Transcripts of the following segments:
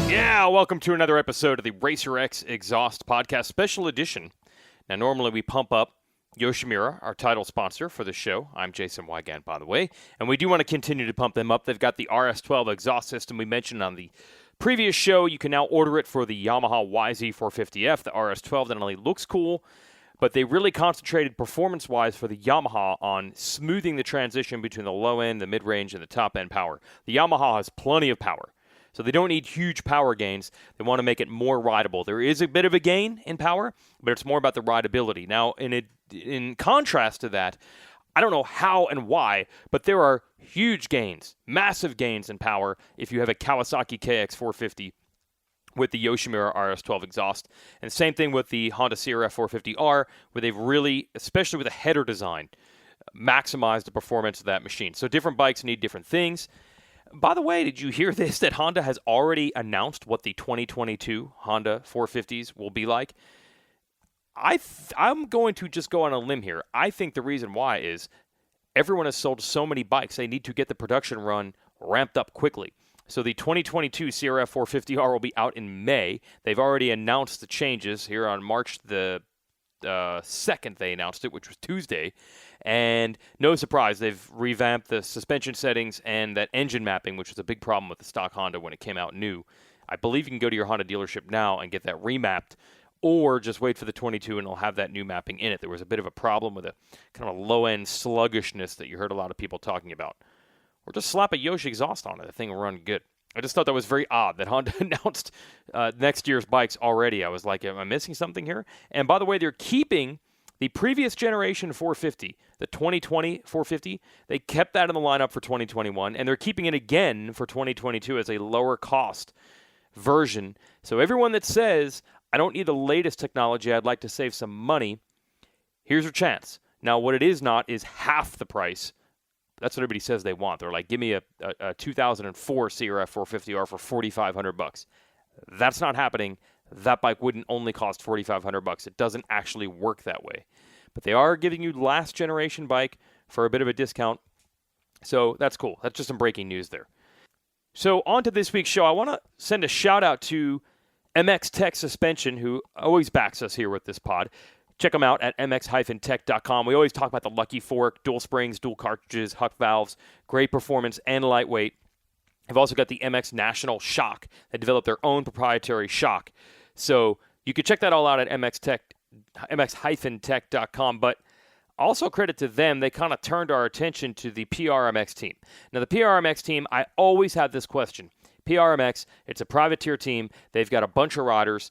Yeah, welcome to another episode of the RacerX Exhaust Podcast Special Edition. Now, normally we pump up Yoshimura, our title sponsor for the show. I'm Jason Weigandt, by the way, and we do want to continue to pump them up. They've got the RS12 exhaust system we mentioned on the previous show. You can now order it for the Yamaha YZ450F. The RS12 not only looks cool, but they really concentrated performance-wise for the Yamaha on smoothing the transition between the low end, the mid-range, and the top-end power. The Yamaha has plenty of power, so they don't need huge power gains. They want to make it more rideable. There is a bit of a gain in power, but it's more about the rideability. Now, in contrast to that, I don't know how and why, but there are huge gains, massive gains in power if you have a Kawasaki KX450 with the Yoshimura RS12 exhaust. And the same thing with the Honda CRF 450R, where they've really, especially with the header design, maximized the performance of that machine. So different bikes need different things. By the way, did you hear this, that Honda has already announced what the 2022 Honda 450s will be like? I'm going to just go on a limb here. I think the reason why is everyone has sold so many bikes, they need to get the production run ramped up quickly. So the 2022 CRF 450R will be out in May. They've already announced the changes here on March the 2nd. They announced it, which was Tuesday. And no surprise, they've revamped the suspension settings and that engine mapping, which was a big problem with the stock Honda when it came out new. I believe you can go to your Honda dealership now and get that remapped, or just wait for the 22 and it'll have that new mapping in it. There was a bit of a problem with a kind of a low-end sluggishness that you heard a lot of people talking about. Or just slap a Yoshi exhaust on it. The thing will run good. I just thought that was very odd that Honda announced next year's bikes already. I was like, am I missing something here? And by the way, they're keeping the previous generation 450, the 2020 450. They kept that in the lineup for 2021, and they're keeping it again for 2022 as a lower cost version. So everyone that says, I don't need the latest technology, I'd like to save some money, here's your chance. Now, what it is not is half the price. That's what everybody says they want. They're like, give me a 2004 CRF 450R for $4,500. That's not happening. That bike wouldn't only cost $4,500. It doesn't actually work that way. But they are giving you the last generation bike for a bit of a discount. So that's cool. That's just some breaking news there. So on to this week's show. I want to send a shout out to MX Tech Suspension, who always backs us here with this pod. Check them out at mx-tech.com. We always talk about the Lucky Fork, dual springs, dual cartridges, Huck valves, great performance and lightweight. I've also got the MX National Shock. They developed their own proprietary shock. So you can check that all out at mx-tech.com. But also credit to them, they kind of turned our attention to the PRMX team. Now, the PRMX team, I always have this question. PRMX, it's a privateer team. They've got a bunch of riders.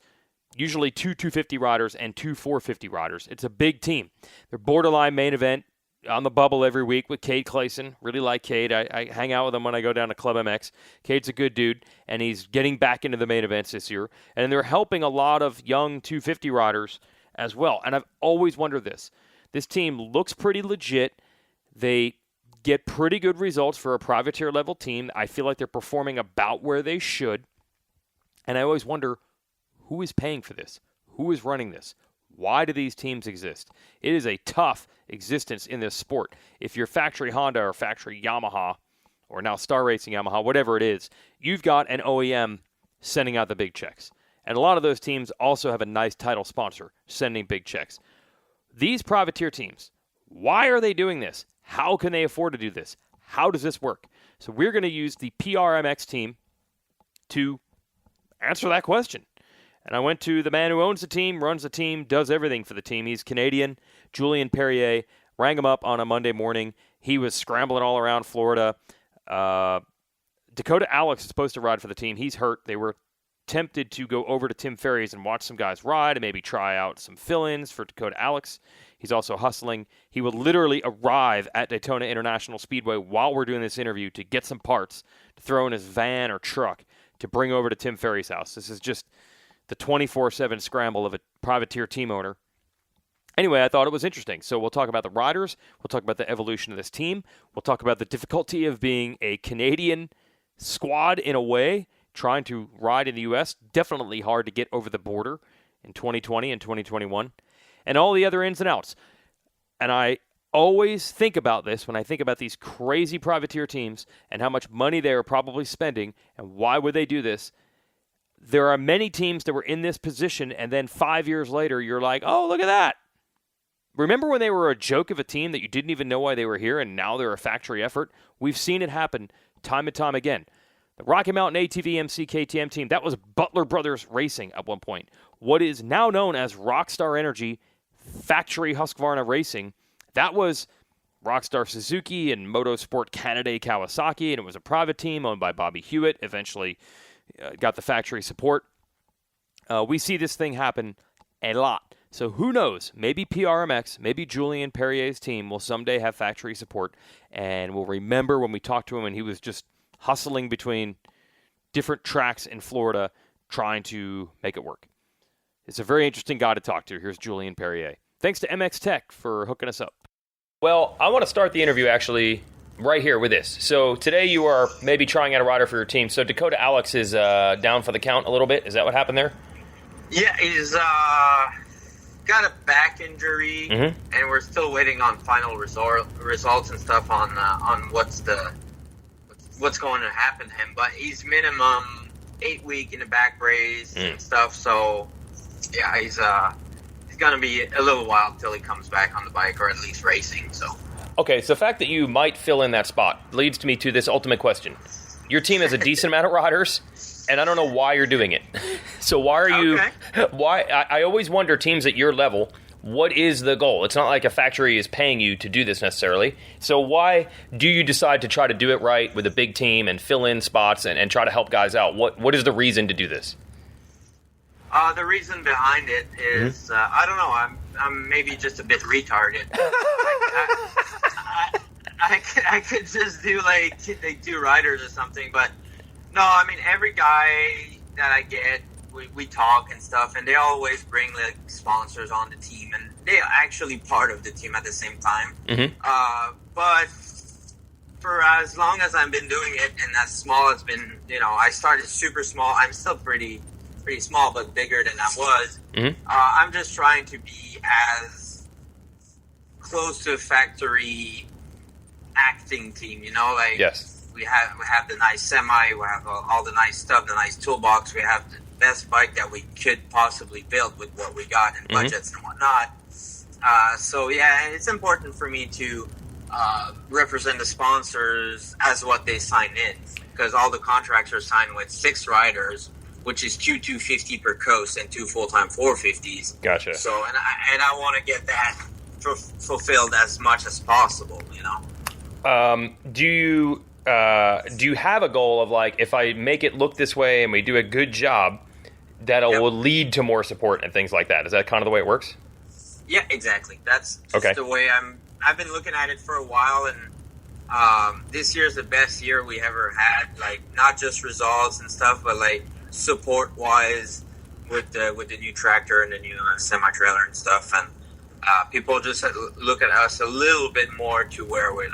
Usually 2 250 riders and 2 450 riders. It's a big team. They're borderline main event on the bubble every week with Cade Clason. Really like Cade. I hang out with him when I go down to Club MX. Cade's a good dude, and he's getting back into the main events this year. And they're helping a lot of young 250 riders as well. And I've always wondered this. This team looks pretty legit. They get pretty good results for a privateer level team. I feel like they're performing about where they should. And I always wonder, who is paying for this? Who is running this? Why do these teams exist? It is a tough existence in this sport. If you're factory Honda or factory Yamaha, or now Star Racing Yamaha, whatever it is, you've got an OEM sending out the big checks. And a lot of those teams also have a nice title sponsor sending big checks. These privateer teams, why are they doing this? How can they afford to do this? How does this work? So we're going to use the PRMX team to answer that question. And I went to the man who owns the team, runs the team, does everything for the team. He's Canadian, Julien Perrier. Rang him up on a Monday morning. He was scrambling all around Florida. Dakota Alix is supposed to ride for the team. He's hurt. They were tempted to go over to Tim Ferry's and watch some guys ride and maybe try out some fill-ins for Dakota Alix. He's also hustling. He will literally arrive at Daytona International Speedway while we're doing this interview to get some parts to throw in his van or truck to bring over to Tim Ferry's house. This is just the 24/7 scramble of a privateer team owner. Anyway, I thought it was interesting. So we'll talk about the riders. We'll talk about the evolution of this team. We'll talk about the difficulty of being a Canadian squad in a way, trying to ride in the U.S. Definitely hard to get over the border in 2020 and 2021, and all the other ins and outs. And I always think about this when I think about these crazy privateer teams and how much money they are probably spending and why would they do this. There are many teams that were in this position, and then 5 years later, you're like, oh, look at that. Remember when they were a joke of a team that you didn't even know why they were here, and now they're a factory effort? We've seen it happen time and time again. The Rocky Mountain ATV MC KTM team, that was Butler Brothers Racing at one point. What is now known as Rockstar Energy Factory Husqvarna Racing, that was Rockstar Suzuki and Motorsport Canada Kawasaki, and it was a private team owned by Bobby Hewitt, eventually got the factory support. We see this thing happen a lot. So who knows? Maybe PRMX, maybe Julien Perrier's team will someday have factory support, and we'll remember when we talked to him and he was just hustling between different tracks in Florida trying to make it work. It's a very interesting guy to talk to. Here's Julien Perrier. Thanks to MX Tech for hooking us up. Well, I want to start the interview actually right here with this. So today you are maybe trying out a rider for your team. So Dakota Alix is down for the count a little bit. Is that what happened there? Yeah, he's got a back injury, and we're still waiting on final results and stuff on what's going to happen to him. But he's minimum 8 week in the back brace and stuff. So yeah, he's going to be a little while until he comes back on the bike, or at least racing. So okay, so the fact that you might fill in that spot leads to me to this ultimate question. Your team has a decent amount of riders, and I don't know why you're doing it. So why are you why I always wonder, teams at your level, what is the goal? It's not like a factory is paying you to do this necessarily. So why do you decide to try to do it right with a big team and fill in spots and try to help guys out? What is the reason to do this? The reason behind it is, I don't know, I'm maybe just a bit retarded. I could just do like 2 riders or something, but no, I mean, every guy that I get, we talk and stuff, and they always bring like sponsors on the team, and they're actually part of the team at the same time. But for as long as I've been doing it, and as small as been, I started super small. I'm still pretty small, but bigger than I was. I'm just trying to be as close to a factory acting team, like yes. We have the nice semi, we have all the nice stuff, the nice toolbox, we have the best bike that we could possibly build with what we got and budgets and whatnot. So yeah, it's important for me to represent the sponsors as what they sign in, because all the contracts are signed with 6 riders, which is 2 250 per coast and 2 full-time 450s. Gotcha. So, and I want to get that fulfilled as much as possible, Do you have a goal of, like, if I make it look this way and we do a good job, that will lead to more support and things like that? Is that kind of the way it works? Yeah, exactly. That's just the way I've been looking at it for a while, and this year's the best year we ever had. Like, not just results and stuff, but like support wise with the new tractor and the new semi trailer and stuff, and people just look at us a little bit more to where we're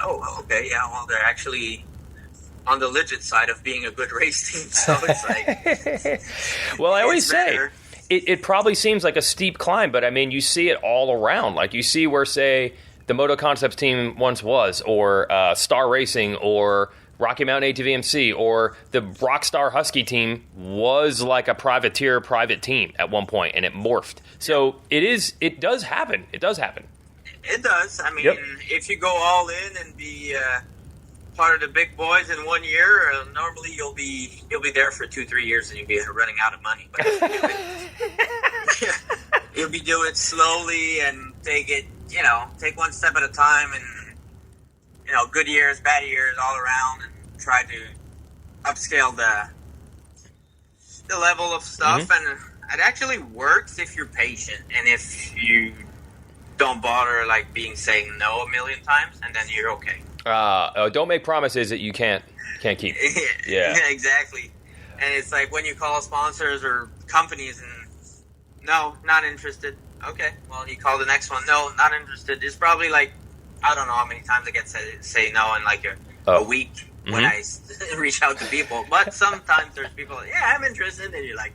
they're actually on the legit side of being a good race team. So it's like, well, I always say it probably seems like a steep climb, but I mean, you see it all around. Like, you see where, say, the Moto Concepts team once was, or Star Racing, or Rocky Mountain ATVMC, or the Rockstar Husky team was like a private team at one point, and it morphed. So it does happen. It does happen. It does. I mean, if you go all in and be part of the big boys in 1 year, normally you'll be there for 2-3 years and you'll be running out of money. But you'll be doing it slowly and take one step at a time, and good years, bad years, all around, and try to upscale the level of stuff. And it actually works if you're patient and if you don't bother saying no a million times, and then you're okay. Don't make promises that you can't keep. Yeah, exactly. And it's like when you call sponsors or companies and no, not interested. Okay, well, you call the next one. No, not interested. It's probably like, I don't know how many times I get say no in like a week when I reach out to people. But sometimes there's people, yeah, I'm interested. And you're like,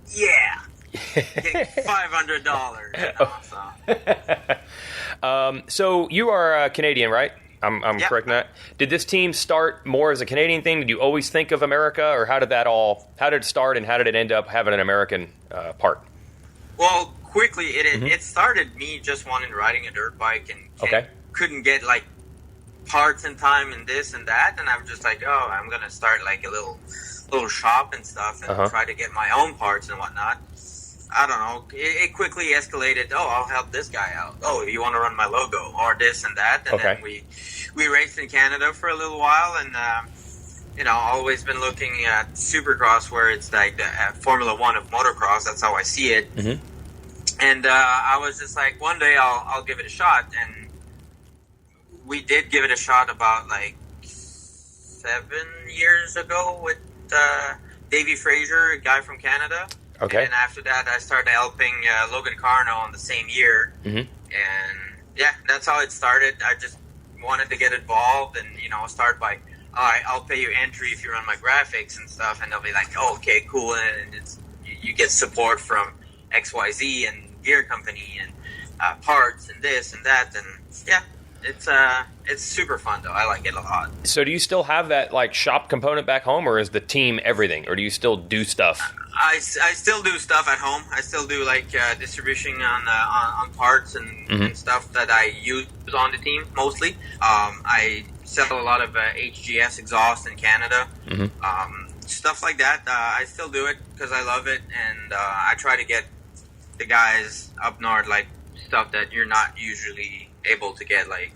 yeah, $500. So you are Canadian, right? I'm correct in that. Did this team start more as a Canadian thing? Did you always think of America, or how did it start, and how did it end up having an American part? Well, quickly, it started me just wanting riding a dirt bike and couldn't get like parts in time and this and that, and I'm just like, oh, I'm gonna start like a little shop and stuff and try to get my own parts and whatnot. I don't know. It quickly escalated. Oh, I'll help this guy out. Oh, you want to run my logo or this and that? And then we raced in Canada for a little while, and always been looking at Supercross, where it's like the Formula One of motocross. That's how I see it. Mm-hmm. And I was just like, one day I'll give it a shot, and we did give it a shot about like 7 years ago with Davey Fraser, a guy from Canada. Okay. And after that, I started helping Logan Carno in the same year. Mm-hmm. And yeah, that's how it started. I just wanted to get involved and, start by, all right, I'll pay you entry if you run my graphics and stuff. And they'll be like, oh, okay, cool. And you get support from XYZ and gear company and parts and this and that. And yeah, it's super fun, though. I like it a lot. So do you still have that like shop component back home, or is the team everything? Or do you still do stuff? I still do stuff at home. I still do like distribution on parts and stuff that I use on the team mostly. I sell a lot of HGS exhaust in Canada. Stuff like that. I still do it because I love it, and I try to get the guys up north like stuff that you're not usually able to get, like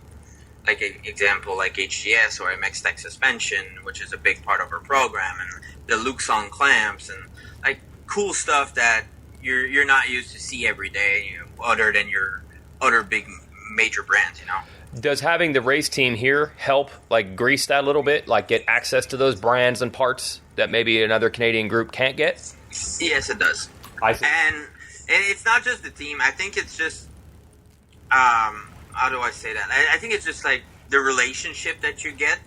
an example like HGS or MX Tech suspension, which is a big part of our program, and the Luxon clamps and like cool stuff that you're not used to see every day, other than your other big major brands, Does having the race team here help like grease that a little bit, like get access to those brands and parts that maybe another Canadian group can't get? Yes, it does. I see. And it's not just the team. I think it's just how do I say that? I think it's just like the relationship that you get.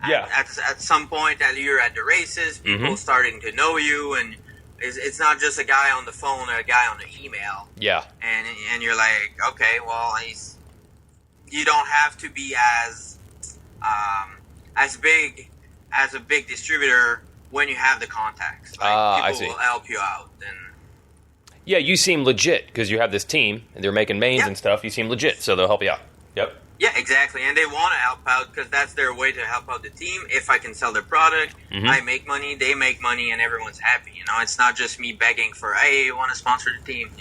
Yeah. At some point that you're at the races, people starting to know you, and it's not just a guy on the phone or a guy on the email. Yeah. And you're like, okay, well, you don't have to be as big as a big distributor when you have the contacts. Like, people will help you out. And yeah, you seem legit because you have this team and they're making mains and stuff. You seem legit, so they'll help you out. Yep. Yeah, exactly. And they want to help out because that's their way to help out the team. If I can sell their product, I make money, they make money, and everyone's happy. It's not just me begging for, hey, you want to sponsor the team?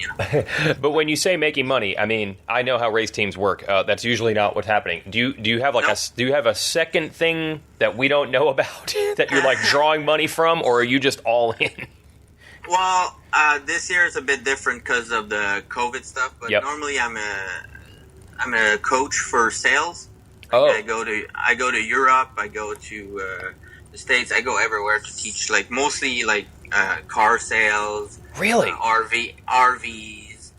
But when you say making money, I mean, I know how race teams work. That's usually not what's happening. Do you have do you have a second thing that we don't know about that you're like drawing money from, or are you just all in? Well, this year is a bit different because of the COVID stuff. But normally I'm a coach for sales. I go to Europe. I go to the States. I go everywhere to teach, like mostly like car sales. Really? RVs.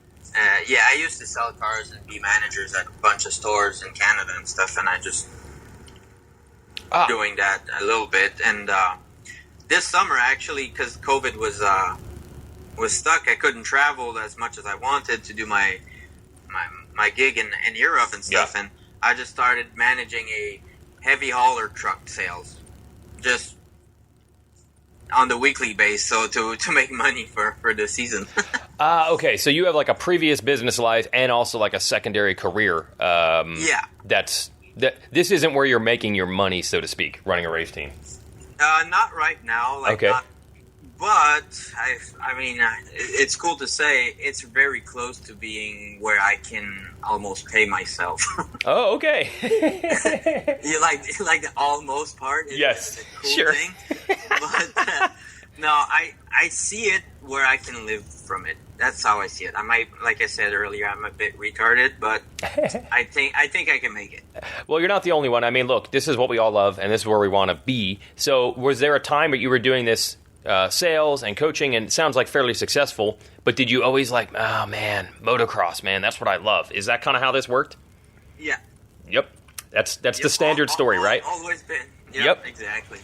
Yeah, I used to sell cars and be managers at a bunch of stores in Canada and stuff, and I just doing that a little bit. And this summer, actually, because COVID was stuck, I couldn't travel as much as I wanted to do my gig in Europe and stuff, and I just started managing a heavy hauler truck sales, just on the weekly base, so to make money for the season. Okay, so you have like a previous business life and also like a secondary career. This isn't where you're making your money, so to speak, running a race team. Not right now. But I mean, it's cool to say it's very close to being where I can almost pay myself. Oh, okay. you like the almost part? Yes, the cool sure. thing. But no, I see it where I can live from it. That's how I see it. I might, like I said earlier, I'm a bit retarded, but I think I can make it. Well, you're not the only one. I mean, look, this is what we all love, and this is where we want to be. So was there a time that you were doing this sales and coaching, and it sounds like fairly successful. But did you always like, oh man, motocross, man, that's what I love? Is that kind of how this worked? Yeah. Yep. That's the standard story, right? Always been. Yep. Exactly.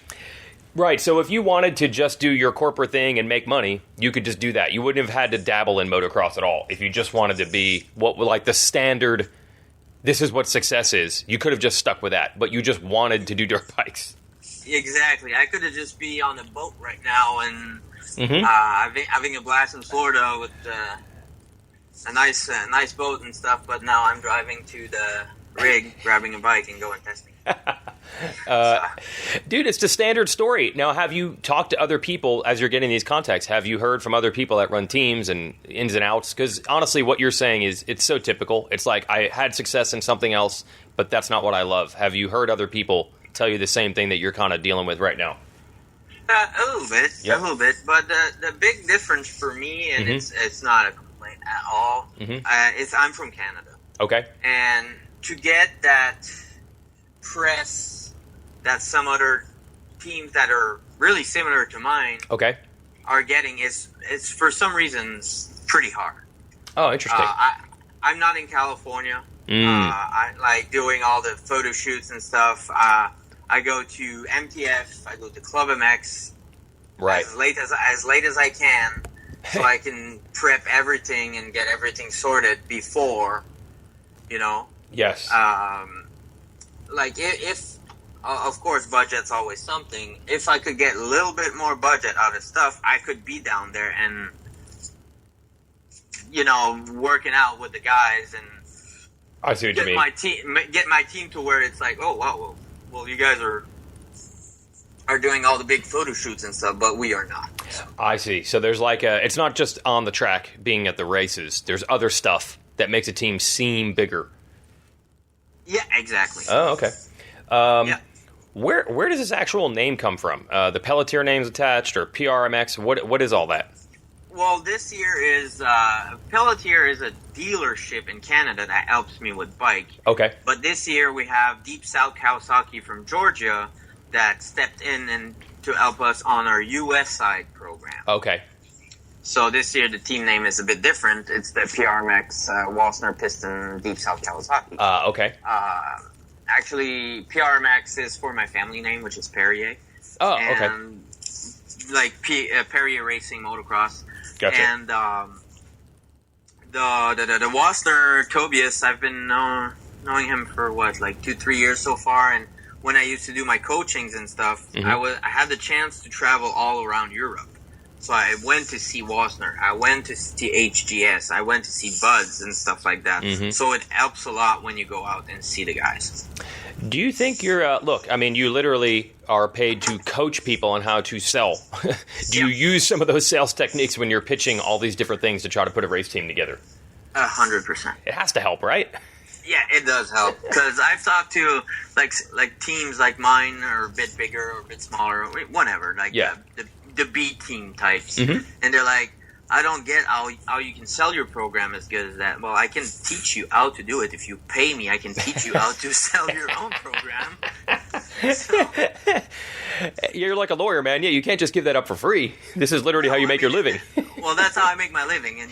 Right. So if you wanted to just do your corporate thing and make money, you could just do that. You wouldn't have had to dabble in motocross at all. If you just wanted to be like the standard, this is what success is. You could have just stuck with that, but you just wanted to do dirt bikes. Exactly. I could have just be on a boat right now and having a blast in Florida with a nice boat and stuff. But now I'm driving to the rig, grabbing a bike, and going testing. Dude, it's the standard story. Now, have you talked to other people as you're getting these contacts? Have you heard from other people that run teams and ins and outs? Because honestly, what you're saying is it's so typical. It's like I had success in something else, but that's not what I love. Have you heard other people tell you the same thing that you're kind of dealing with right now? A little bit, a little bit. But the big difference for me, and it's not a complaint at all, is I'm from Canada. Okay. And to get that press that some other teams that are really similar to mine are getting is for some reasons pretty hard. Oh, interesting. I'm not in California. I like doing all the photo shoots and stuff. I go to MTF. I go to Club MX. Right. As late as I can, so I can prep everything and get everything sorted before, Yes. Like if of course budget's always something. If I could get a little bit more budget out of stuff, I could be down there and working out with the guys and I see what you mean. Get my team to where it's like, oh wow, well you guys are doing all the big photo shoots and stuff, but we are not. I see. So there's it's not just on the track being at the races. There's other stuff that makes a team seem bigger. Yeah, exactly. Oh, okay. Yeah. Where does this actual name come from? The Pelletier name's attached, or PRMX? What is all that? Well, this year is Pelletier is a dealership in Canada that helps me with bike. Okay. But this year we have Deep South Kawasaki from Georgia that stepped in and to help us on our U.S. side program. Okay. So this year the team name is a bit different. It's the PRMX Walsner Piston Deep South Kawasaki. Okay. Actually, PRMX is for my family name, which is Perrier. Oh, okay. And like Perrier Racing Motocross. Gotcha. And the Walsner Tobias, I've been knowing him for 2-3 years so far. And when I used to do my coachings and stuff, I had the chance to travel all around Europe. So I went to see Walsner, I went to see HGS, I went to see Buds and stuff like that. So it helps a lot when you go out and see the guys. Do you think you're, look, I mean, you literally are paid to coach people on how to sell. Do you use some of those sales techniques when you're pitching all these different things to try to put a race team together? 100%. It has to help, right? Yeah, it does help. Because I've talked to, like teams like mine are a bit bigger or a bit smaller, whatever, the B team types, and they're like, I don't get how you can sell your program as good as that. Well, I can teach you how to do it. If you pay me, I can teach you how to sell your own program. So, you're like a lawyer, man. Yeah, you can't just give that up for free. This is literally how you make your living. Well, that's how I make my living, and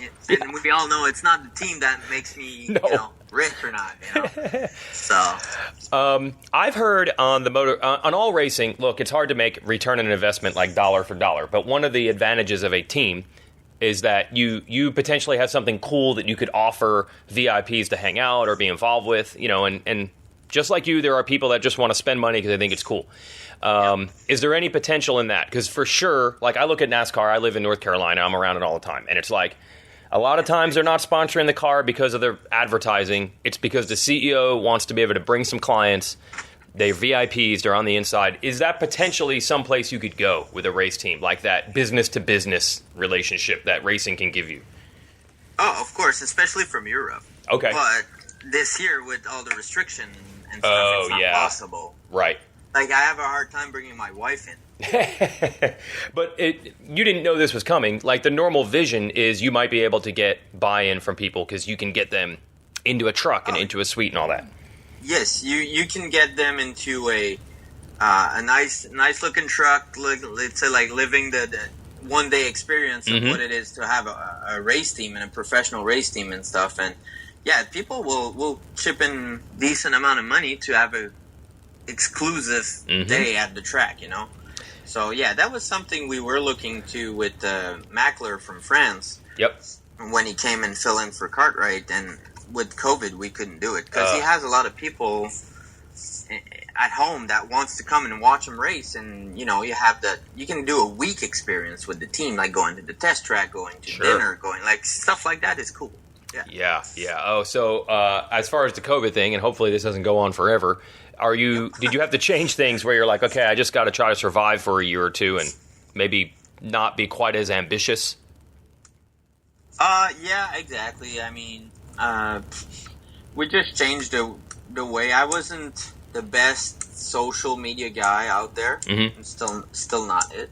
we all know it's not the team that makes me rich or not. So I've heard on on all racing, look, it's hard to make return on investment like dollar for dollar, but one of the advantages of a team is that you potentially have something cool that you could offer VIPs to hang out or be involved with, and just like you, there are people that just want to spend money because they think it's cool. Is there any potential in that? Because for sure, like I look at NASCAR, I live in North Carolina, I'm around it all the time, and it's like a lot of times they're not sponsoring the car because of their advertising. It's because the CEO wants to be able to bring some clients. They're VIPs, they're on the inside. Is that potentially someplace you could go with a race team, like that business-to-business relationship that racing can give you? Oh, of course, especially from Europe. Okay. But this year, with all the restriction and stuff, it's not possible. Right. Like, I have a hard time bringing my wife in. But you didn't know this was coming. Like, the normal vision is you might be able to get buy-in from people because you can get them into a truck and into a suite and all that. Yes, you can get them into a a nice looking truck. Let's say like living the one day experience of what it is to have a race team and a professional race team and stuff. And yeah, people will chip in decent amount of money to have a exclusive day at the track, you know. So yeah, that was something we were looking to with Macler from France. Yep. When he came and fill in for Cartwright, and with COVID we couldn't do it because he has a lot of people at home that wants to come and watch him race, and you know you can do a week experience with the team, like going to the test track, going to dinner, going like stuff like that is cool. Yeah. Oh, so as far as the COVID thing, and hopefully this doesn't go on forever, did you have to change things where you're like, okay, I just got to try to survive for a year or two and maybe not be quite as ambitious? Yeah, exactly. I mean, we just changed the way. I wasn't the best social media guy out there. I'm still not it.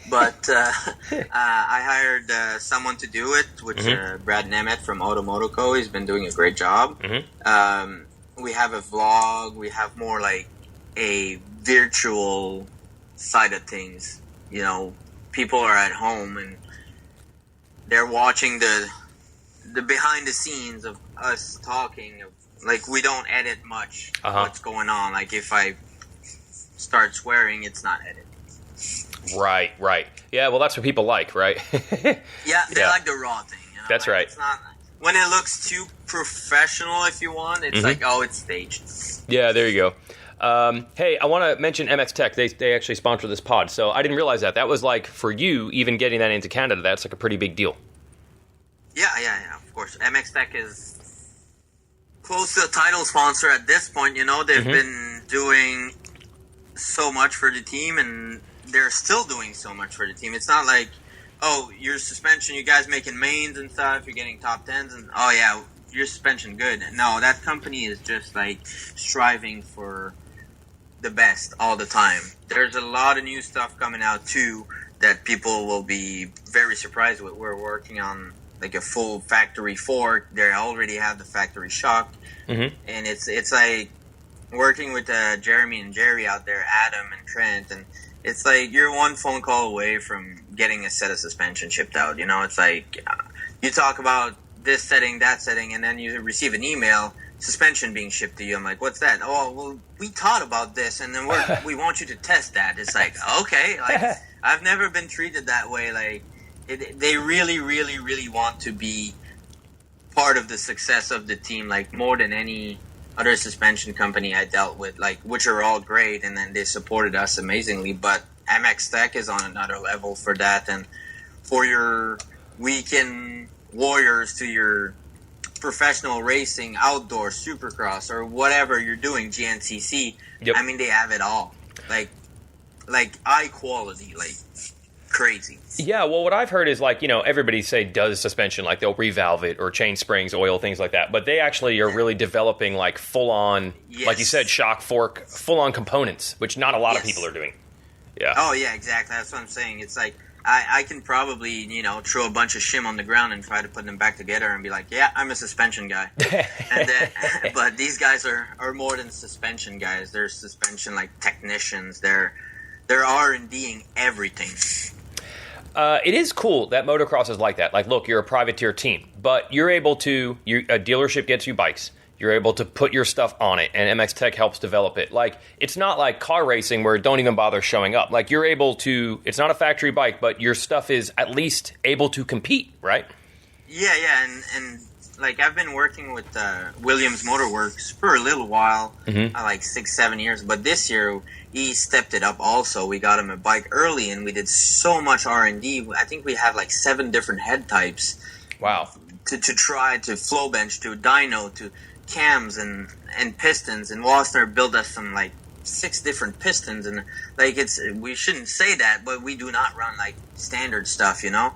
But I hired someone to do it, which Brad Nemeth from Automotoco. He's been doing a great job. We have a vlog. We have more like a virtual side of things. You know, people are at home and they're watching the behind the scenes of us talking. Like, we don't edit much what's going on. Like, if I start swearing, it's not edited. Right. Yeah, well, that's what people like, right? Yeah, they like the raw thing. You know? That's like, right. It's not, when it looks too professional, if you want, it's like, oh, it's staged. Yeah, there you go. Hey, I want to mention MX Tech. They actually sponsor this pod, so I didn't realize that. That was like, for you, even getting that into Canada, that's like a pretty big deal. Yeah, of course. MX Tech is close to a title sponsor at this point. You know, they've been doing so much for the team, and they're still doing so much for the team. It's not like, oh, your suspension, you guys making mains and stuff, you're getting top tens, and oh yeah, your suspension good. No, that company is just like striving for the best all the time. There's a lot of new stuff coming out too that people will be very surprised with. We're working on like a full factory fork. They already have the factory shock, and it's like working with Jeremy and Jerry out there, Adam and Trent, and it's like you're one phone call away from getting a set of suspension shipped out. You know, it's like you talk about this setting, that setting, and then you receive an email, suspension being shipped to you. I'm like, what's that? Oh, well, we thought about this, and then we want you to test that. It's like, okay, like I've never been treated that way. Like they really, really, really want to be part of the success of the team, like more than any other suspension company I dealt with, like, which are all great, and then they supported us amazingly. But MX Tech is on another level for that, and for your weekend warriors to your professional racing, outdoor, supercross, or whatever you're doing, GNCC. Yep. I mean, they have it all. Like high quality, like crazy. Yeah, well, what I've heard is, like, you know, everybody say does suspension, like they'll revalve it or change springs, oil, things like that. But they actually are really developing like full on, like you said, shock fork, full on components, which not a lot of people are doing. Yeah. Oh yeah, exactly. That's what I'm saying. It's like I can probably, you know, throw a bunch of shim on the ground and try to put them back together and be like, yeah, I'm a suspension guy. And then, but these guys are more than suspension guys. They're suspension like technicians. They're R&D'ing everything. It is cool that motocross is like that. Like, look, you're a privateer team, but you're able to. A dealership gets you bikes. You're able to put your stuff on it, and MX Tech helps develop it. Like, it's not like car racing where don't even bother showing up. Like, you're able to. It's not a factory bike, but your stuff is at least able to compete, right? Yeah, and like I've been working with Williams Motorworks for a little while, like 6-7 years. But this year he stepped it up. Also, we got him a bike early, and we did so much R&D. I think we have like 7 different head types. Wow! To try to flow bench, to dyno, to cams and pistons, and Wassner built us some like 6 different pistons, and like we shouldn't say that, but we do not run like standard stuff, you know.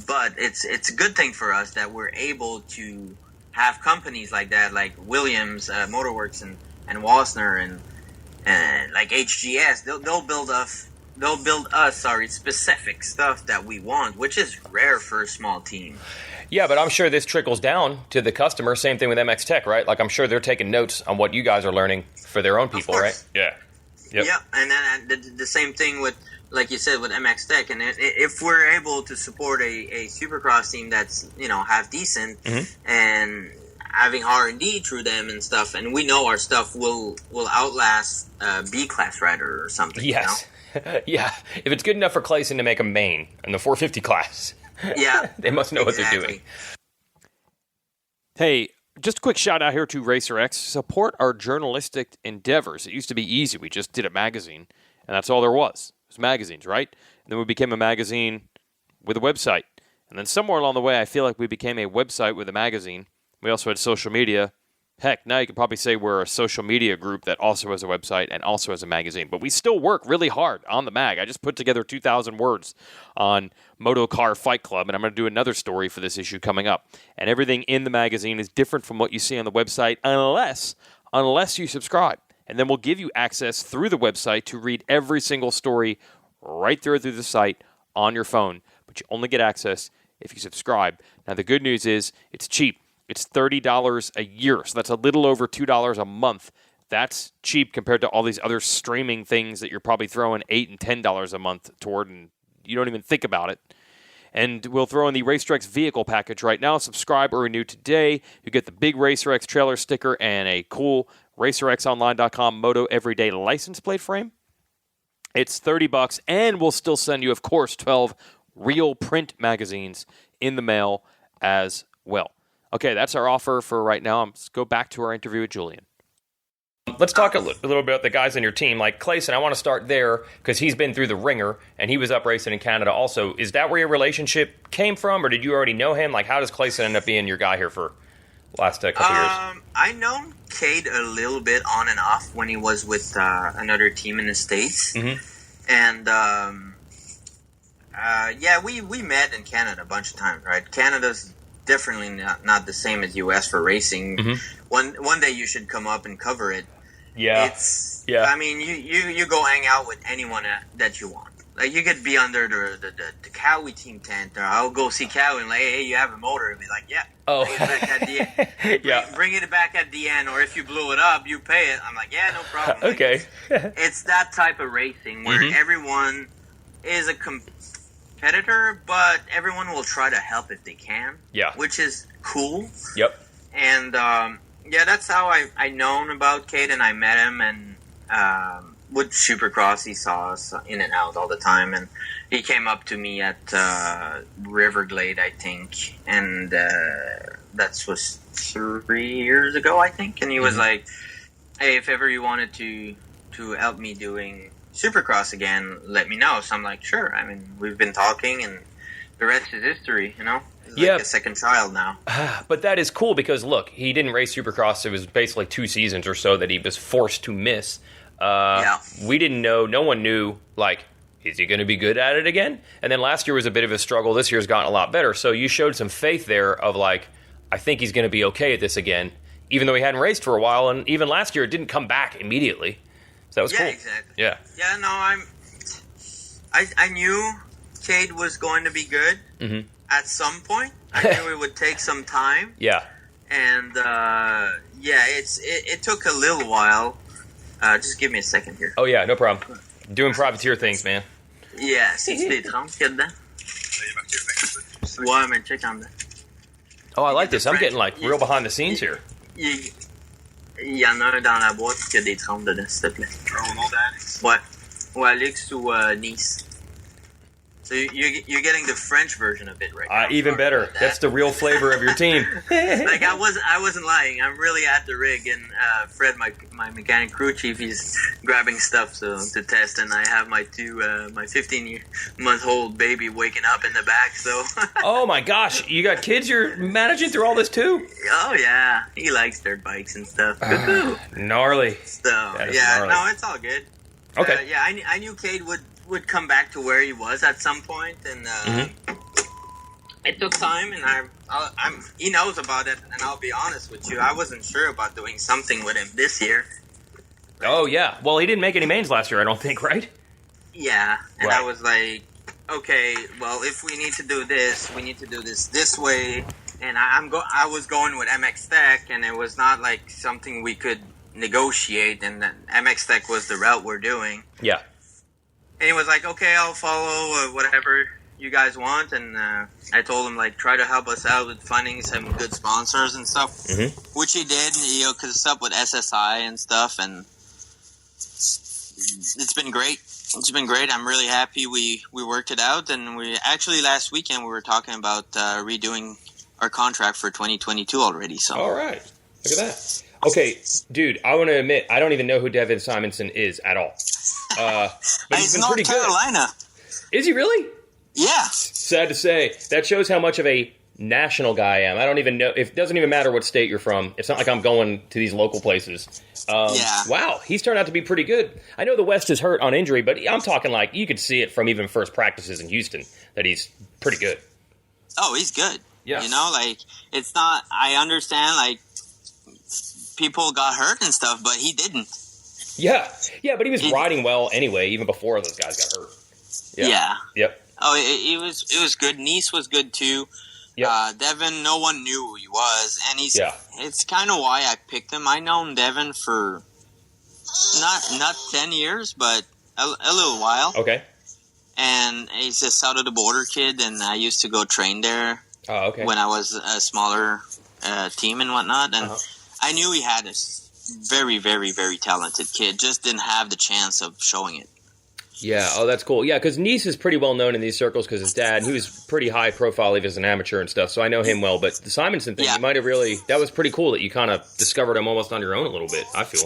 But it's a good thing for us that we're able to have companies like that, like Williams Motorworks and Wassner and like HGS. They'll build us specific stuff that we want, which is rare for a small team. Yeah, but I'm sure this trickles down to the customer. Same thing with MX Tech, right? Like, I'm sure they're taking notes on what you guys are learning for their own people, right? Yeah. Yep. Yeah, and then the same thing with, like you said, with MX Tech. And if we're able to support a Supercross team that's, half decent and having R&D through them and stuff, and we know our stuff will outlast B class rider or something. Yes. Yeah. If it's good enough for Clason to make a main in the 450 class, yeah, they must know what they're doing. Hey, just a quick shout out here to RacerX. Support our journalistic endeavors. It used to be easy. We just did a magazine, and that's all there was. It was magazines, right? And then we became a magazine with a website. And then somewhere along the way, I feel like we became a website with a magazine. We also had social media. Heck, now you could probably say we're a social media group that also has a website and also has a magazine. But we still work really hard on the mag. I just put together 2,000 words on Moto Car Fight Club, and I'm going to do another story for this issue coming up. And everything in the magazine is different from what you see on the website unless you subscribe. And then we'll give you access through the website to read every single story right through the site on your phone. But you only get access if you subscribe. Now, the good news is it's cheap. It's $30 a year, so that's a little over $2 a month. That's cheap compared to all these other streaming things that you're probably throwing $8 and $10 a month toward, and you don't even think about it. And we'll throw in the RacerX vehicle package right now. Subscribe or renew today. You get the big RacerX trailer sticker and a cool RacerXOnline.com Moto Everyday license plate frame. It's $30, and we'll still send you, of course, 12 real print magazines in the mail as well. Okay, that's our offer for right now. Let's go back to our interview with Julien. Let's talk a little bit about the guys on your team. Like Clason, I want to start there because he's been through the ringer, and he was up racing in Canada also. Is that where your relationship came from, or did you already know him? Like, how does Clason end up being your guy here for the last couple years? I known Cade a little bit on and off when he was with another team in the States. And, we met in Canada a bunch of times, right? Canada's definitely not the same as U.S. for racing. One day you should come up and cover it. Yeah. I mean, you go hang out with anyone that you want. Like, you could be under the Cowie team tent, or I'll go see Cowie and like, hey, you have a motor, and be like, yeah. Oh. Bring it back at the end. Bring it back at the end, or if you blew it up, you pay it. I'm like, yeah, no problem. Okay. It's that type of racing where everyone is a competitor, but everyone will try to help if they can. Yeah. Which is cool. Yep. And, that's how I known about Cade, and I met him, and with Supercross, he saw us in and out all the time, and he came up to me at Riverglade, I think, and that was 3 years ago, I think, and he was like, hey, if ever you wanted to help me doing Supercross again, let me know. So I'm like, sure. I mean, we've been talking, and the rest is history, It's like a second child now. But that is cool because, look, he didn't race Supercross. It was basically 2 seasons or so that he was forced to miss. We didn't know. No one knew, like, is he going to be good at it again? And then last year was a bit of a struggle. This year's gotten a lot better. So you showed some faith there of, like, I think he's going to be okay at this again, even though he hadn't raced for a while. And even last year, it didn't come back immediately. So that was cool. Exactly. Yeah. Yeah, no, I knew Cade was going to be good at some point. I knew it would take some time. Yeah. And, it took a little while. Just give me a second here. Oh, yeah, no problem. Doing privateer things, man. Yeah, c'est des 30 qu'il y a dedans. Ouais, mais check en dedans. Oh, I like this. I'm getting, like, real behind the scenes here. Il y en a un dans la boîte qui a des 30 dedans, s'il te plaît. Au nom d'Alex? Ouais. Ou Alix ou Neese. So you're getting the French version of it right now. Even better. That's the real flavor of your team. Like, I wasn't lying. I'm really at the rig, and Fred, my mechanic crew chief, he's grabbing stuff to test, and I have my 15-month-old baby waking up in the back. So. Oh my gosh, you got kids you're managing through all this too? Oh yeah, he likes dirt bikes and stuff. Gnarly. So gnarly. No, it's all good. Okay. I knew Cade would come back to where he was at some point, and it took time, and he knows about it, and I'll be honest with you, I wasn't sure about doing something with him this year. Oh, yeah. Well, he didn't make any mains last year, I don't think, right? Yeah, and right. I was like, okay, well, if we need to do this, we need to do this way, and I was going with MX Tech, and it was not like something we could negotiate, and then MX Tech was the route we're doing. Yeah. And he was like, okay, I'll follow whatever you guys want. And I told him, like, try to help us out with finding some good sponsors and stuff, which he did. You know, because it's up with SSI and stuff, and it's been great. It's been great. I'm really happy we worked it out. And we actually, last weekend, we were talking about redoing our contract for 2022 already. So. All right. Look at that. Okay, dude, I want to admit, I don't even know who Devin Simonson is at all. But he's been pretty good. North Carolina. Is he really? Yeah. Sad to say. That shows how much of a national guy I am. I don't even know. It doesn't even matter what state you're from. It's not like I'm going to these local places. Yeah. Wow, he's turned out to be pretty good. I know the West is hurt on injury, but I'm talking like you could see it from even first practices in Houston that he's pretty good. Oh, he's good. Yeah. You know, like, it's not, I understand, like, people got hurt and stuff, but he didn't. Yeah, but he was riding well anyway, even before those guys got hurt. Yeah. Yep. Oh, it was good. Neese was good too. Yep. Devin, no one knew who he was, and it's kind of why I picked him. I known Devin for not 10 years, but a little while. Okay. And he's a south of the border kid, and I used to go train there. Oh, okay. When I was a smaller team and whatnot, and I knew he had a very, very, very talented kid. Just didn't have the chance of showing it. Yeah, oh, that's cool. Yeah, because Neese is pretty well known in these circles because his dad, he was pretty high profile even as an amateur and stuff, so I know him well. But the Simonson thing, you might have really, that was pretty cool that you kind of discovered him almost on your own a little bit, I feel.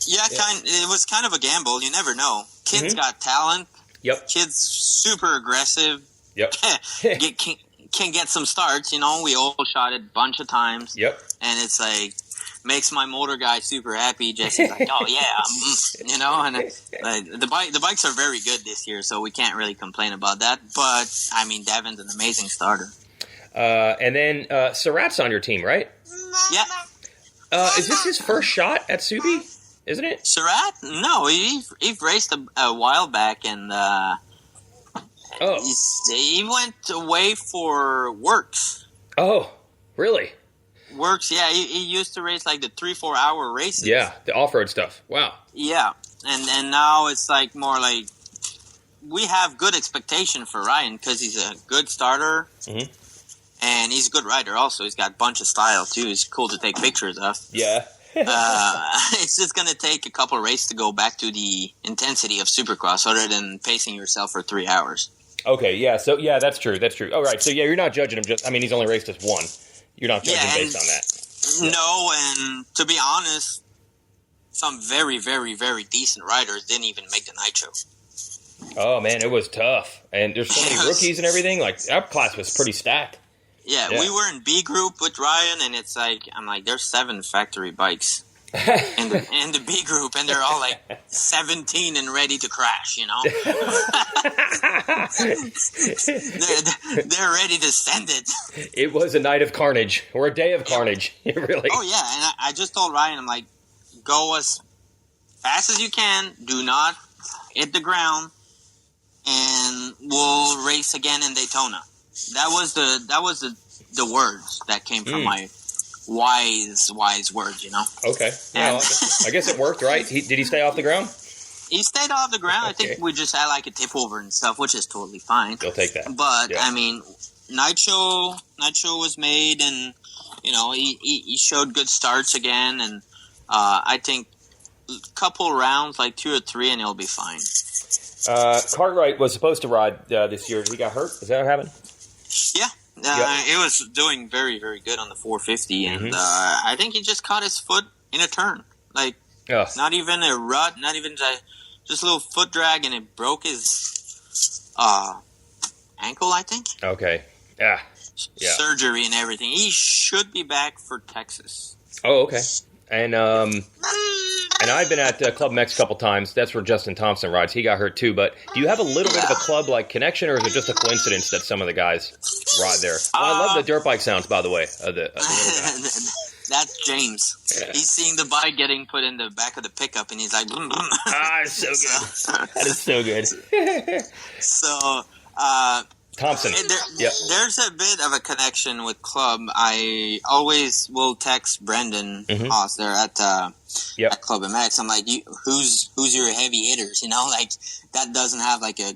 Yeah, it was kind of a gamble. You never know. Kids got talent. Yep. Kids super aggressive. Yep. Can get some starts, you know. We all shot it a bunch of times. Yep. And it's like, makes my motor guy super happy. Jesse's like, oh yeah, you know. And the bikes are very good this year, so we can't really complain about that. But I mean, Devin's an amazing starter. And then Surratt's on your team, right? Yeah. Is this his first shot at Subi? Isn't it? Surratt? No, he raced a while back, and he went away for Works. Oh, really? Works, yeah. He used to race like the 3-4 hour races. Yeah, the off-road stuff. Wow. Yeah, and now it's like more like we have good expectation for Ryan because he's a good starter, and he's a good rider also. He's got a bunch of style too. He's cool to take pictures of. Yeah. It's just going to take a couple of races to go back to the intensity of Supercross other than pacing yourself for 3 hours. Okay, yeah, so yeah, that's true. All right, so yeah, you're not judging him he's only raced us one. You're not judging based on that. No, and to be honest, some very, very, very decent riders didn't even make the Nitro. Oh, man, it was tough. And there's so many rookies and everything. Like, our class was pretty stacked. Yeah, we were in B group with Ryan, and it's like, I'm like, there's 7 factory bikes in the B group, and they're all like 17 and ready to crash, you know? they're ready to send it. It was a night of carnage, or a day of carnage, really. Oh, yeah, and I just told Ryan, I'm like, go as fast as you can, do not hit the ground, and we'll race again in Daytona. That was the words that came from my wise words, you know. Okay. Well, I guess it worked, right? Did he stay off the ground? He stayed off the ground. Okay. I think we just had like a tip over and stuff, which is totally fine. You'll take that. But I mean, Nitro was made, and you know he showed good starts again, and I think a couple rounds, like 2 or 3, and he'll be fine. Cartwright was supposed to ride this year. He got hurt. Is that what happened? Yeah. It was doing very, very good on the 450, and I think he just caught his foot in a turn. Like, not even a rut, not even just a little foot drag, and it broke his ankle, I think. Okay. Yeah. Surgery and everything. He should be back for Texas. Oh, okay. And I've been at Club Mex a couple times. That's where Justin Thompson rides. He got hurt too. But do you have a little bit of a club-like connection, or is it just a coincidence that some of the guys ride there? I love the dirt bike sounds, by the way, of the little guy. That's James. Yeah. He's seeing the bike getting put in the back of the pickup, and he's like, boom, boom. It's so good. That is so good. So, Thompson. There's a bit of a connection with club. I always will text Brendan Haas there at Club MX. I'm like, who's your heavy hitters? You know, like that doesn't have like a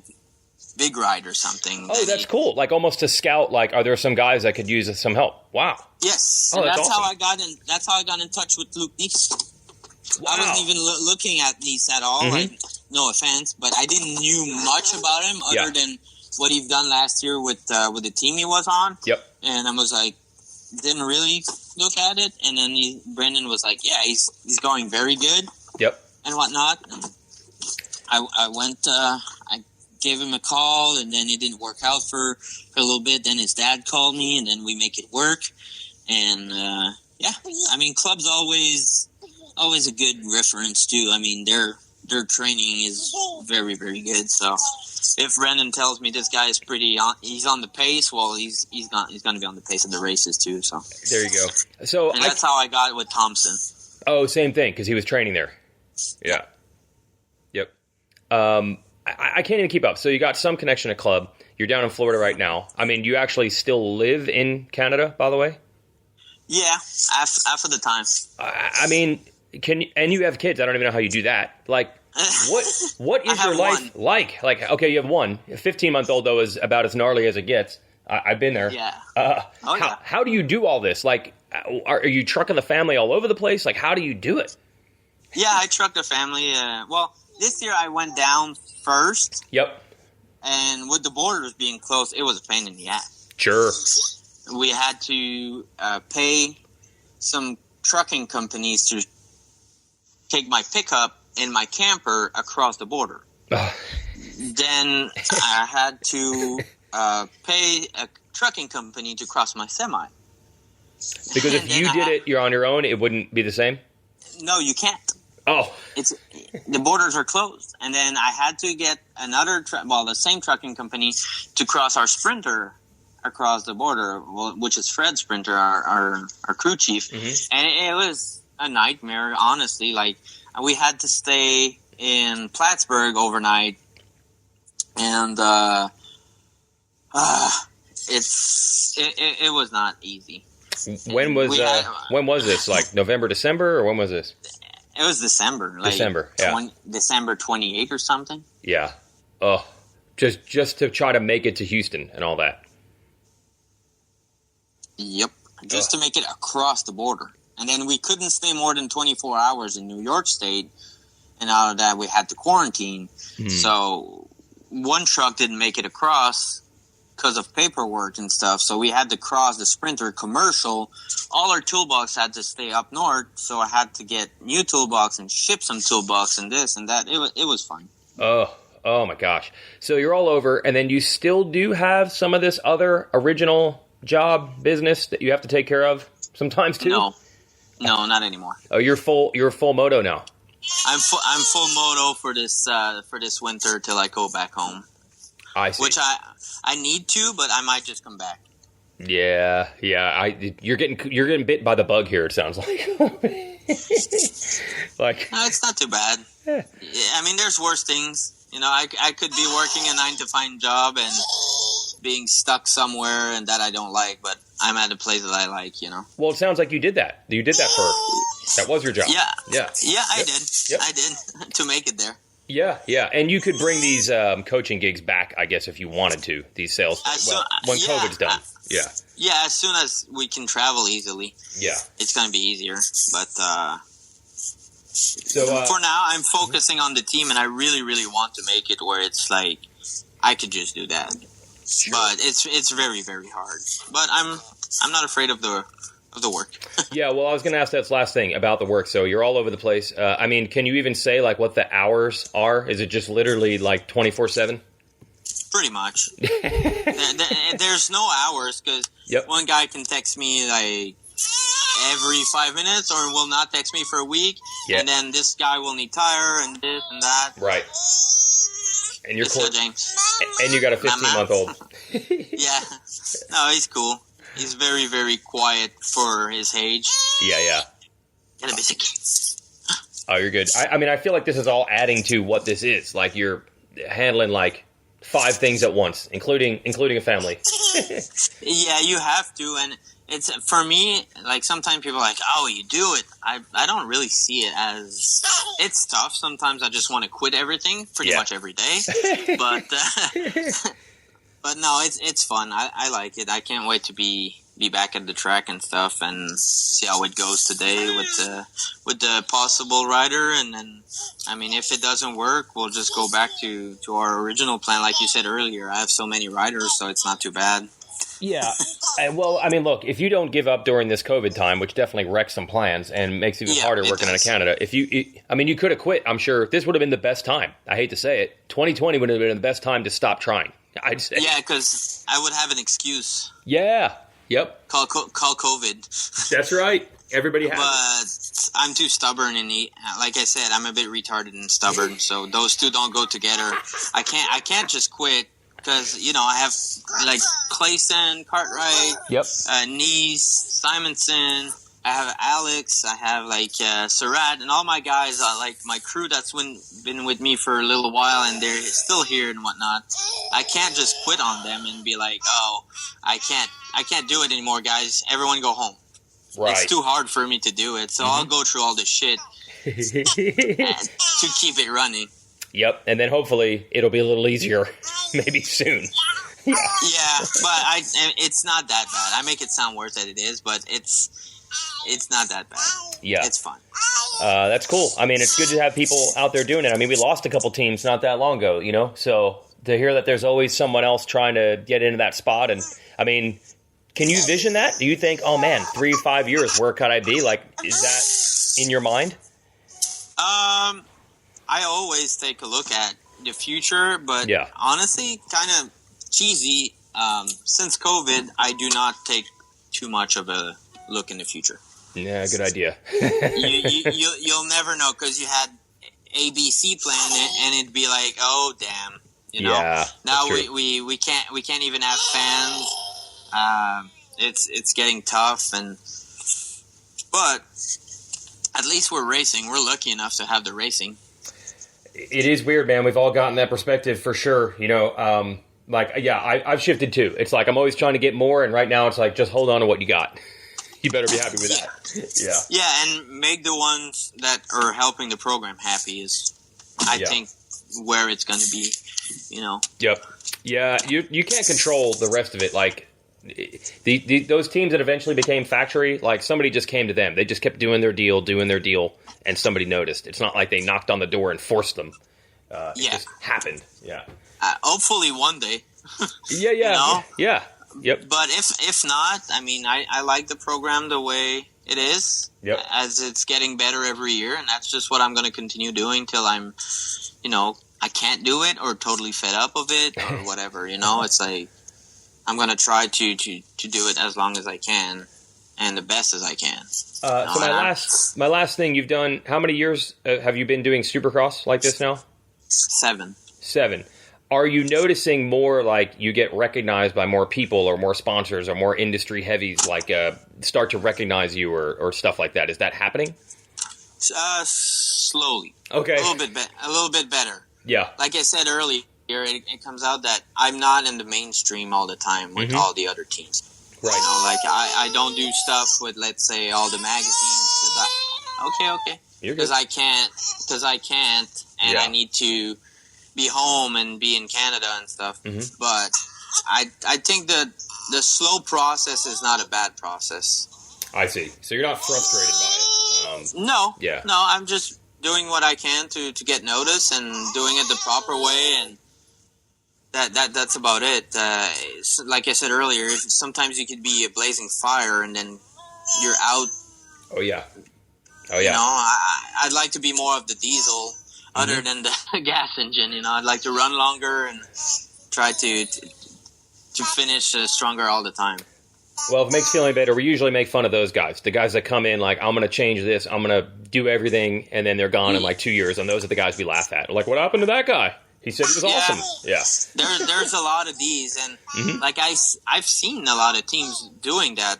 big ride or something. Oh, that's cool. Like almost to scout. Like, are there some guys that could use some help? Wow. Yes. Oh, that's awesome. awesome. how I got in touch with Luke Neese. Wow. I wasn't even looking at Neese at all. Like, no offense, but I didn't knew much about him other than what he'd done last year with the team he was on. Yep. And I was like, didn't really look at it. And then Brendan was like, yeah, he's going very good. Yep. And whatnot. And I went, I gave him a call, and then it didn't work out for a little bit. Then his dad called me, and then we make it work. And I mean, club's always a good reference too. I mean, their training is very, very good. So if Brendan tells me this guy is he's on the pace, well, he's going to be on the pace of the races too. So there you go. So that's how I got it with Thompson. Oh, same thing, because he was training there. Yeah. Yep. I can't even keep up. So you got some connection to club. You're down in Florida right now. I mean, you actually still live in Canada, by the way? Yeah, after the time. I mean, and you have kids. I don't even know how you do that. Like, what is your life like? Like, okay, you have one. A 15-month-old, though, is about as gnarly as it gets. I've been there. Yeah. How do you do all this? Like, are you trucking the family all over the place? Like, how do you do it? Yeah, I trucked the family. Well, this year I went down first. Yep. And with the borders being closed, it was a pain in the ass. Sure. We had to pay some trucking companies to take my pickup and my camper across the border. Then I had to pay a trucking company to cross my semi. Because if you did it, you're on your own, it wouldn't be the same? No, you can't. Oh. The borders are closed. And then I had to get the same trucking company to cross our Sprinter across the border, which is Fred Sprinter, our crew chief. Mm-hmm. And it was a nightmare, honestly. Like, we had to stay in Plattsburgh overnight. And it was not easy. When was this? Like November, December, or when was this? It was December. Like December, yeah. December 28th or something. Yeah. Oh, just to try to make it to Houston and all that. Yep. Just to make it across the border. And then we couldn't stay more than 24 hours in New York State. And out of that, we had to quarantine. So one truck didn't make it across because of paperwork and stuff. So we had to cross the Sprinter commercial. All our toolbox had to stay up north. So I had to get new toolbox and ship some toolbox and this and that. It was fun. Oh my gosh. So you're all over, and then you still do have some of this other original job business that you have to take care of sometimes too? No, not anymore. Oh, you're full moto now. I'm full moto for this winter till I go back home. I see. Which I need to, but I might just come back. Yeah. You're getting bit by the bug here. It sounds like. Like, no, it's not too bad. Yeah. I mean, there's worse things. You know, I could be working a 9-to-5 job and being stuck somewhere and that I don't like, but I'm at a place that I like. You know. Well, it sounds like you did that. You did that that was your job. Yeah. I did. Yep. I did to make it there. Yeah, and you could bring these coaching gigs back, I guess, if you wanted to. These sales, when COVID's done. Yeah, as soon as we can travel easily. Yeah, it's going to be easier. But for now, I'm focusing on the team, and I really, really want to make it where it's like I could just do that. Sure. But it's very, very hard. But I'm not afraid of the work. Yeah, well, I was going to ask that last thing about the work. So you're all over the place. I mean, can you even say like what the hours are? Is it just literally like 24/7? Pretty much. There's no hours because one guy can text me like every 5 minutes or will not text me for a week. Yep. And then this guy will need tire and this and that. Right. And you're James. And you got a 15-month-old. Yeah. No, he's cool. He's very, very quiet for his age. Yeah. Get a bit sick. Oh, you're good. I mean, I feel like this is all adding to what this is. Like, you're handling, like, 5 things at once, including a family. Yeah, you have to, and it's for me. Like sometimes people are like, "Oh, you do it." I don't really see it as it's tough. Sometimes I just want to quit everything pretty much every day, but but no, it's fun. I like it. I can't wait to be back at the track and stuff and see how it goes today with the possible rider. And then, I mean, if it doesn't work, we'll just go back to our original plan. Like you said earlier, I have so many riders, so it's not too bad. Yeah. Well, I mean, look, if you don't give up during this COVID time, which definitely wrecks some plans and makes it even harder working out of Canada, you could have quit. I'm sure this would have been the best time. I hate to say it. 2020 would have been the best time to stop trying. I'd say. Yeah, because I would have an excuse. Yeah. Yep. Call COVID. That's right. Everybody has. But I'm too stubborn, and like I said, I'm a bit retarded and stubborn. So those two don't go together. I can't just quit because I have like Clason, Cartwright, Neese, Simonson. I have Alix. I have like Surratt, and all my guys, like my crew that's been with me for a little while, and they're still here and whatnot. I can't just quit on them and be like, "Oh, I can't do it anymore, guys. Everyone go home." Right. It's too hard for me to do it, so I'll go through all this shit to keep it running. Yep, and then hopefully it'll be a little easier, maybe soon. Yeah, but it's not that bad. I make it sound worse than it is, but it's not that bad. Yeah. It's fun. That's cool. I mean, it's good to have people out there doing it. I mean, we lost a couple teams not that long ago, so to hear that there's always someone else trying to get into that spot. And, I mean, can you vision that? Do you think, oh, man, 3-5 years, where could I be? Like, is that in your mind? I always take a look at the future, but honestly, kind of cheesy. Since COVID, I do not take too much of a look in the future. Yeah, good idea. You'll never know because you had ABC plan and it'd be like, oh damn, Yeah, now we can't even have fans. It's getting tough, but at least we're racing. We're lucky enough to have the racing. It is weird, man. We've all gotten that perspective for sure. I've shifted too. It's like I'm always trying to get more, and right now it's like just hold on to what you got. You better be happy with that. Yeah, and make the ones that are helping the program happy is, I think, where it's going to be, Yep. Yeah, you can't control the rest of it. Like, those teams that eventually became factory, like, somebody just came to them. They just kept doing their deal, and somebody noticed. It's not like they knocked on the door and forced them. It just happened. Yeah. Hopefully one day. Yeah. Yep. But if not, I mean, I like the program the way it is, as it's getting better every year, and that's just what I'm going to continue doing till I'm, I can't do it or totally fed up of it or whatever. It's like I'm going to try to do it as long as I can and the best as I can. So my last thing you've done. How many years have you been doing Supercross like this now? 7. Are you noticing more, like, you get recognized by more people or more sponsors or more industry heavies, like, start to recognize you or stuff like that? Is that happening? Slowly. Okay. A little bit better. Yeah. Like I said earlier, it comes out that I'm not in the mainstream all the time with all the other teams. Right. Like, I don't do stuff with, let's say, all the magazines. Okay. Because I can't, and I need to be home and be in Canada and stuff. But I think the slow process is not a bad process. I see. So you're not frustrated by it? No. Yeah. No, I'm just doing what I can to get noticed and doing it the proper way, and that's about it. Like I said earlier, sometimes you could be a blazing fire and then you're out. Oh yeah. I'd like to be more of the diesel other than the gas engine. I'd like to run longer and try to finish stronger all the time. Well, if it makes you feel any better, we usually make fun of those guys. The guys that come in like, I'm going to change this, I'm going to do everything, and then they're gone in like 2 years, and those are the guys we laugh at. We're like, what happened to that guy? He said he was awesome. Yeah. There's a lot of these, and like I've seen a lot of teams doing that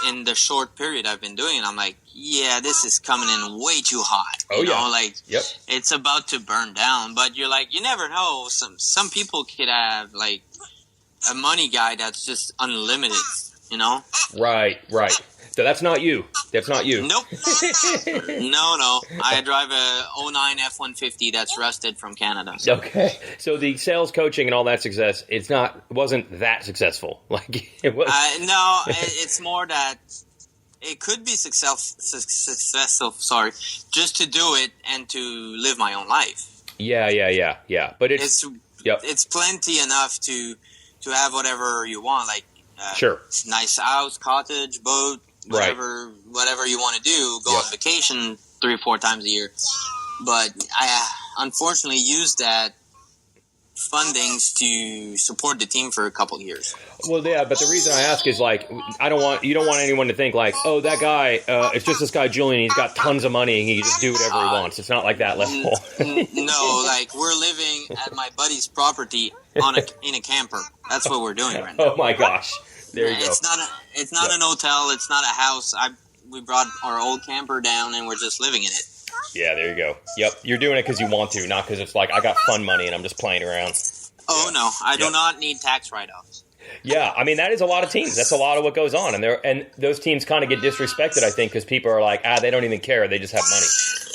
in the short period I've been doing it, I'm like, yeah, this is coming in way too hot. Oh, you yeah. know, like, Yep. it's about to burn down. But you're like, you never know. Some people could have, like, a money guy that's just unlimited, you know? Right. So that's not you. That's not you. Nope. No. I drive a 09 F-150 that's rusted from Canada. So. Okay. So the sales coaching and all that success, it wasn't that successful. Like it was. No, it's more that it could be successful. Sorry, just to do it and to live my own life. Yeah. But it's plenty enough to have whatever you want, like sure, nice house, cottage, boat, whatever you want to do. Go on vacation 3 or 4 times a year. But I unfortunately used that fundings to support the team for a couple of years. Well, yeah, but the reason I ask is like you don't want anyone to think like, oh, that guy, it's just this guy Julien. He's got tons of money and he can just do whatever he wants. It's not like that level. No, like we're living at my buddy's property in a camper. That's what we're doing right now. Oh my gosh, there you go. It's not an hotel. It's not a house. We brought our old camper down and we're just living in it. Yeah, there you go. Yep, you're doing it because you want to, not because it's like I got fun money and I'm just playing around. Oh no, I do not need tax write-offs. Yeah, I mean that is a lot of teams. That's a lot of what goes on, and those teams kind of get disrespected, I think, because people are like, they don't even care. They just have money.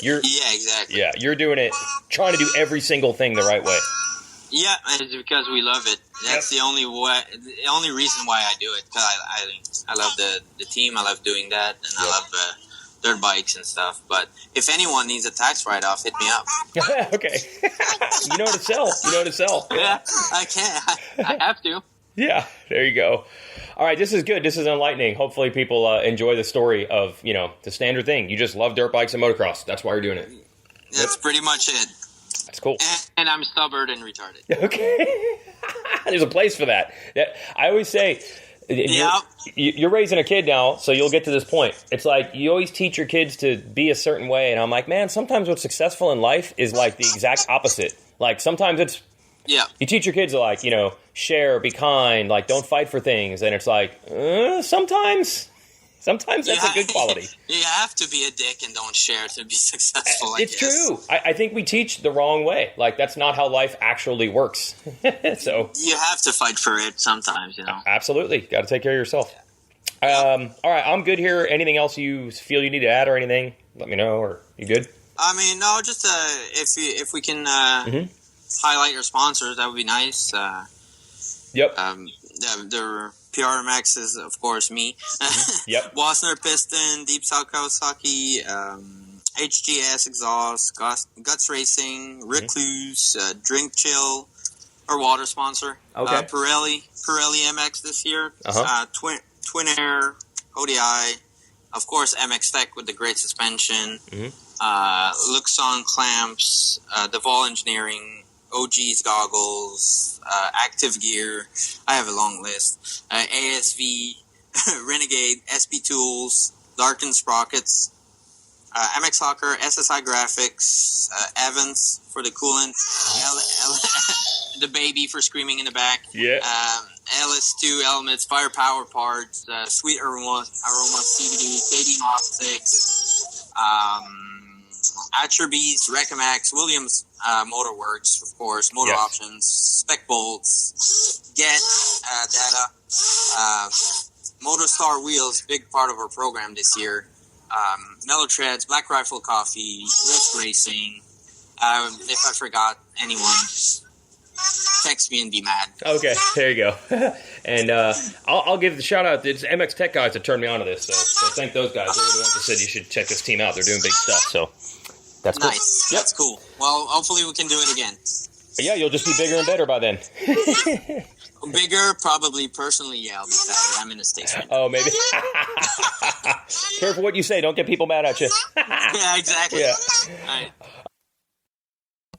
Yeah, exactly. Yeah, you're doing it, trying to do every single thing the right way. Yeah, it's because we love it. That's the only reason why I do it. Because I love the team. I love doing that, and I love dirt bikes and stuff. But if anyone needs a tax write-off, hit me up. Okay. You know how to sell. Yeah, I can. I have to. Yeah, there you go. All right, this is good. This is enlightening. Hopefully people enjoy the story of, the standard thing. You just love dirt bikes and motocross. That's why you're doing it. That's pretty much it. That's cool. And I'm stubborn and retarded. Okay. There's a place for that. I always say, you're raising a kid now, so you'll get to this point. It's like you always teach your kids to be a certain way, and I'm like, man, sometimes what's successful in life is like the exact opposite. Like sometimes it's you teach your kids to like, share, be kind, like don't fight for things, and it's like sometimes that's a good quality. You have to be a dick and don't share to be successful. It's true. I think we teach the wrong way. Like that's not how life actually works. So you have to fight for it sometimes, Absolutely, got to take care of yourself. All right, I'm good here. Anything else you feel you need to add or anything? Let me know. Or you good? I mean, no, just if we can highlight your sponsors, that would be nice. Yep. The PRMX is, of course, me. Yep. Wasner Piston, Deep South Kawasaki, HGS Exhaust, Guts Racing, Recluse, Drink Chill, our water sponsor. Okay. Pirelli MX this year. Twin Air, ODI, of course, MX Tech with the great suspension. Luxon clamps, Deval Engineering, OG's goggles, Active Gear. I have a long list. ASV, Renegade, SB Tools, Larkin Sprockets, MX Hawker, SSI Graphics, Evans for the coolant, the baby for screaming in the back. Yeah. LS2 Elements, Firepower Parts, Sweet Aroma CBD, KD Mod 6, Atcherbees, Recamax, Williams Motorworks, of course, Motor Options, Spec Bolts, Get Data, Motorstar Wheels, big part of our program this year, Mellow Treads, Black Rifle Coffee, Risk Racing. If I forgot anyone, text me and be mad. Okay, there you go. And I'll give the shout out. It's MX Tech guys that turned me on to this, so thank those guys. They're the ones that said you should check this team out. They're doing big stuff, so that's cool. Nice. That's cool. Well, hopefully we can do it again. But yeah, you'll just be bigger and better by then. Bigger, probably. Personally, I'll be fatter. I'm in the States right now. Oh, maybe. Careful what you say. Don't get people mad at you. Yeah, exactly. Yeah. All right.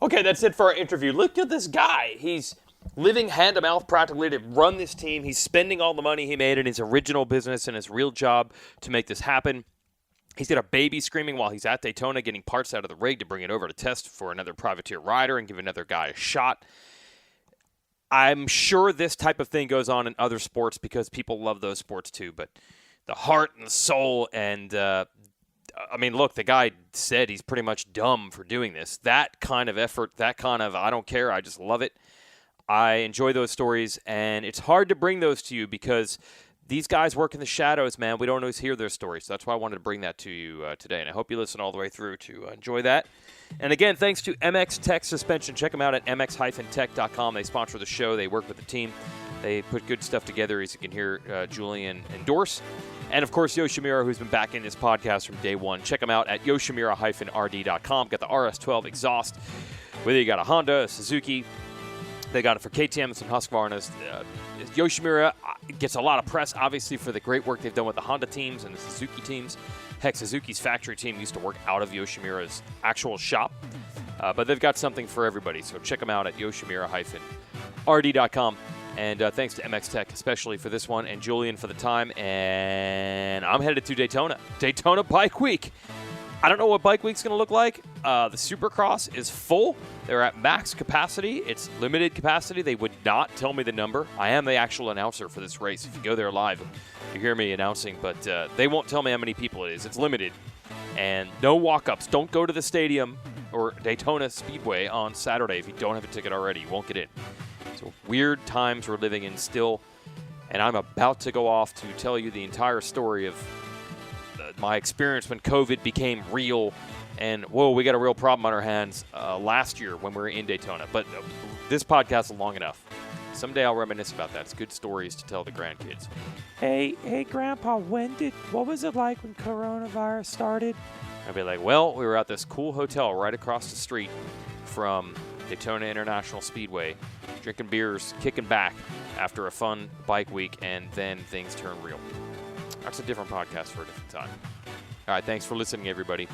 Okay, that's it for our interview. Look at this guy. He's living hand to mouth practically to run this team. He's spending all the money he made in his original business and his real job to make this happen. He's got a baby screaming while he's at Daytona getting parts out of the rig to bring it over to test for another privateer rider and give another guy a shot. I'm sure this type of thing goes on in other sports because people love those sports too, but the heart and the soul. And, I mean, look, the guy said he's pretty much dumb for doing this. That kind of effort, that kind of I don't care, I just love it. I enjoy those stories, and it's hard to bring those to you because these guys work in the shadows, man. We don't always hear their stories. So that's why I wanted to bring that to you today, and I hope you listen all the way through to enjoy that. And again, thanks to MX Tech Suspension. Check them out at mx-tech.com. They sponsor the show. They work with the team. They put good stuff together, as you can hear Julien endorse. And, of course, Yoshimura, who's been back in this podcast from day one. Check them out at yoshimura-rd.com. Got the RS12 exhaust. Whether you got a Honda, a Suzuki, they got it for KTM and some Husqvarnas. Yoshimura gets a lot of press, obviously, for the great work they've done with the Honda teams and the Suzuki teams. Heck, Suzuki's factory team used to work out of Yoshimura's actual shop. But they've got something for everybody, so check them out at yoshimura-rd.com. And thanks to MX Tech, especially for this one, and Julien for the time. And I'm headed to Daytona. Daytona Bike Week. I don't know what Bike Week's going to look like. The Supercross is full. They're at max capacity. It's limited capacity. They would not tell me the number. I am the actual announcer for this race. If you go there live, you hear me announcing. But they won't tell me how many people it is. It's limited. And no walk-ups. Don't go to the stadium or Daytona Speedway on Saturday if you don't have a ticket already. You won't get in. So weird times we're living in still. And I'm about to go off to tell you the entire story of my experience when COVID became real, and whoa, we got a real problem on our hands last year when we were in Daytona. But this podcast is long enough. Someday I'll reminisce about that. It's good stories to tell the grandkids. Hey, Grandpa, what was it like when coronavirus started? I'd be like, well, we were at this cool hotel right across the street from Daytona International Speedway, drinking beers, kicking back after a fun bike week, and then things turn real. That's a different podcast for a different time. All right, thanks for listening, everybody.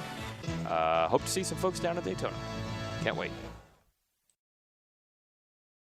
Hope to see some folks down at Daytona. Can't wait.